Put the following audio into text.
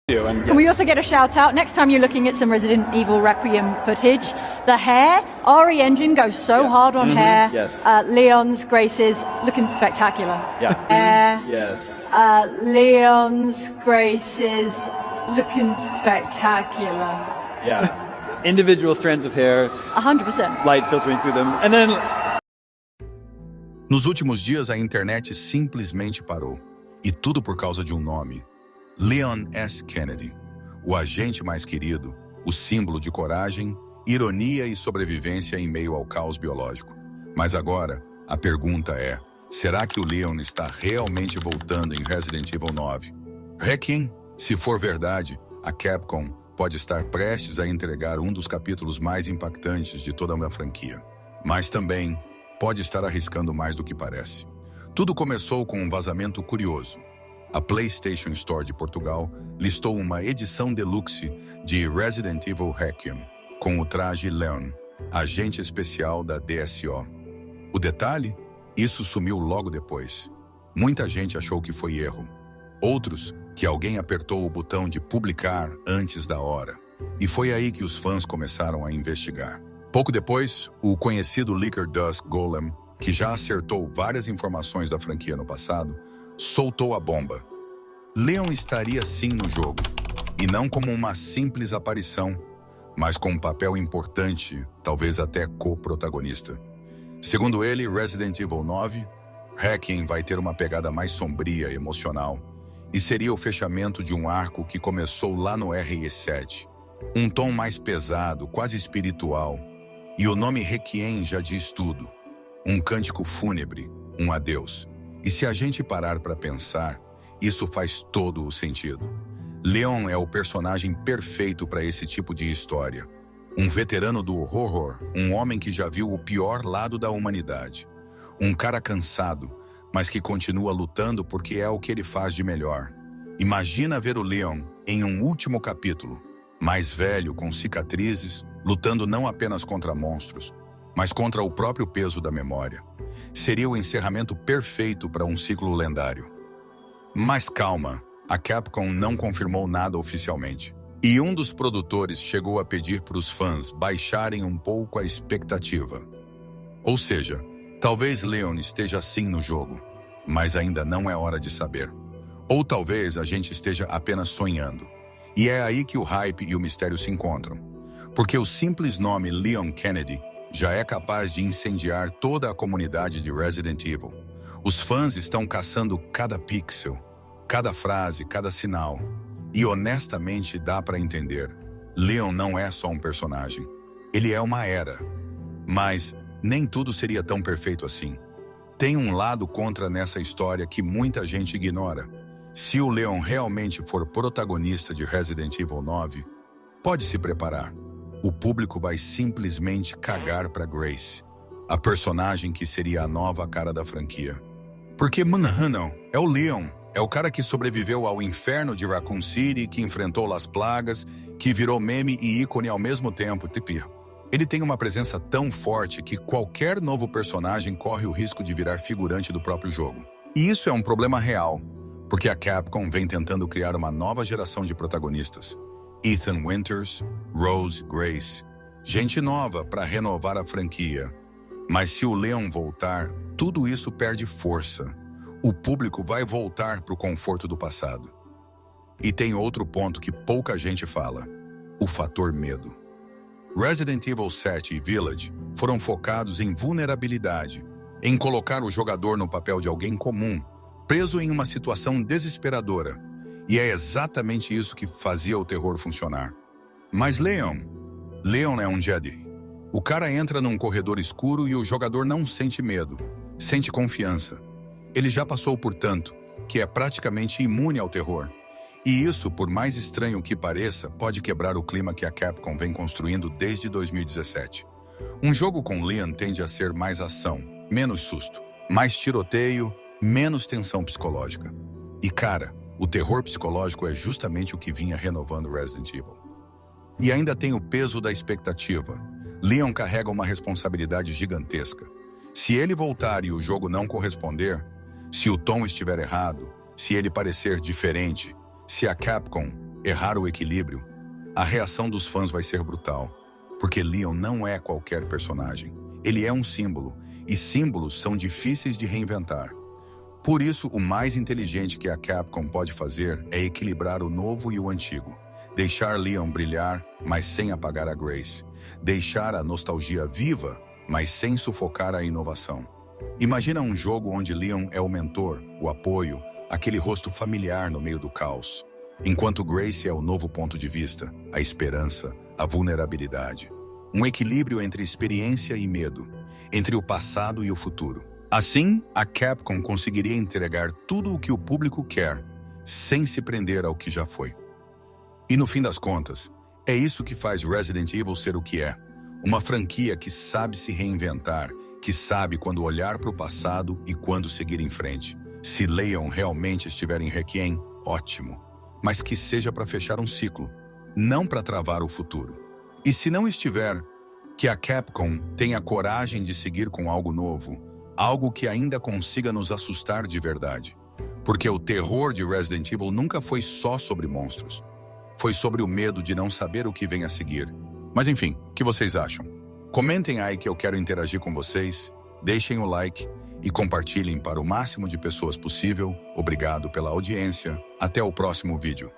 Can we also get a shout out? Next time you're looking at some Resident Evil Requiem footage, the hair, RE Engine goes so hard on hair. Yes. Leon's Grace's looking spectacular. Yeah. Yes. Leon's Grace's looking spectacular. Yeah. Individual strands of hair. 100%. Light filtering through them. And then... Nos últimos dias, a internet simplesmente parou. E tudo por causa de um nome. Leon S. Kennedy, o agente mais querido, o símbolo de coragem, ironia e sobrevivência em meio ao caos biológico. Mas agora, a pergunta é, será que o Leon está realmente voltando em Resident Evil 9? Requiem, se for verdade, a Capcom pode estar prestes a entregar um dos capítulos mais impactantes de toda a franquia. Mas também pode estar arriscando mais do que parece. Tudo começou com um vazamento curioso. A PlayStation Store de Portugal listou uma edição deluxe de Resident Evil Requiem, com o traje Leon, agente especial da DSO. O detalhe? Isso sumiu logo depois. Muita gente achou que foi erro. Outros, que alguém apertou o botão de publicar antes da hora. E foi aí que os fãs começaram a investigar. Pouco depois, o conhecido Leaker Dusk Golem, que já acertou várias informações da franquia no passado, soltou a bomba. Leon estaria sim no jogo, e não como uma simples aparição, mas com um papel importante, talvez até co-protagonista. Segundo ele, Resident Evil 9, Requiem vai ter uma pegada mais sombria e emocional, e seria o fechamento de um arco que começou lá no RE7. Um tom mais pesado, quase espiritual, e o nome Requiem já diz tudo. Um cântico fúnebre, um adeus. E se a gente parar para pensar, isso faz todo o sentido. Leon é o personagem perfeito para esse tipo de história. Um veterano do horror, um homem que já viu o pior lado da humanidade. Um cara cansado, mas que continua lutando porque é o que ele faz de melhor. Imagina ver o Leon em um último capítulo, mais velho, com cicatrizes, lutando não apenas contra monstros, mas contra o próprio peso da memória. Seria o encerramento perfeito para um ciclo lendário. Mas calma, a Capcom não confirmou nada oficialmente. E um dos produtores chegou a pedir para os fãs baixarem um pouco a expectativa. Ou seja, talvez Leon esteja sim no jogo, mas ainda não é hora de saber. Ou talvez a gente esteja apenas sonhando. E é aí que o hype e o mistério se encontram. Porque o simples nome Leon Kennedy já é capaz de incendiar toda a comunidade de Resident Evil. Os fãs estão caçando cada pixel, cada frase, cada sinal. E honestamente dá para entender. Leon não é só um personagem. Ele é uma era. Mas nem tudo seria tão perfeito assim. Tem um lado contra nessa história que muita gente ignora. Se o Leon realmente for protagonista de Resident Evil 9, pode se preparar. O público vai simplesmente cagar pra Grace, a personagem que seria a nova cara da franquia. Porque Manhattan é o Leon, é o cara que sobreviveu ao inferno de Raccoon City, que enfrentou as plagas, que virou meme e ícone ao mesmo tempo. Ele tem uma presença tão forte que qualquer novo personagem corre o risco de virar figurante do próprio jogo. E isso é um problema real, porque a Capcom vem tentando criar uma nova geração de protagonistas. Ethan Winters, Rose, Grace. Gente nova para renovar a franquia. Mas se o Leon voltar, tudo isso perde força. O público vai voltar para o conforto do passado. E tem outro ponto que pouca gente fala. O fator medo. Resident Evil 7 e Village foram focados em vulnerabilidade, em colocar o jogador no papel de alguém comum, preso em uma situação desesperadora. E é exatamente isso que fazia o terror funcionar. Mas Leon é um Jedi. O cara entra num corredor escuro e o jogador não sente medo, sente confiança. Ele já passou por tanto, que é praticamente imune ao terror. E isso, por mais estranho que pareça, pode quebrar o clima que a Capcom vem construindo desde 2017. Um jogo com Leon tende a ser mais ação, menos susto, mais tiroteio, menos tensão psicológica. E cara, o terror psicológico é justamente o que vinha renovando Resident Evil. E ainda tem o peso da expectativa. Leon carrega uma responsabilidade gigantesca. Se ele voltar e o jogo não corresponder, se o tom estiver errado, se ele parecer diferente, se a Capcom errar o equilíbrio, a reação dos fãs vai ser brutal. Porque Leon não é qualquer personagem. Ele é um símbolo, e símbolos são difíceis de reinventar. Por isso, o mais inteligente que a Capcom pode fazer é equilibrar o novo e o antigo. Deixar Leon brilhar, mas sem apagar a Grace. Deixar a nostalgia viva, mas sem sufocar a inovação. Imagina um jogo onde Leon é o mentor, o apoio, aquele rosto familiar no meio do caos. Enquanto Grace é o novo ponto de vista, a esperança, a vulnerabilidade. Um equilíbrio entre experiência e medo, entre o passado e o futuro. Assim, a Capcom conseguiria entregar tudo o que o público quer, sem se prender ao que já foi. E no fim das contas, é isso que faz Resident Evil ser o que é. Uma franquia que sabe se reinventar, que sabe quando olhar para o passado e quando seguir em frente. Se Leon realmente estiver em Requiem, ótimo. Mas que seja para fechar um ciclo, não para travar o futuro. E se não estiver, que a Capcom tenha coragem de seguir com algo novo, algo que ainda consiga nos assustar de verdade. Porque o terror de Resident Evil nunca foi só sobre monstros. Foi sobre o medo de não saber o que vem a seguir. Mas enfim, o que vocês acham? Comentem aí que eu quero interagir com vocês, deixem o like e compartilhem para o máximo de pessoas possível. Obrigado pela audiência. Até o próximo vídeo.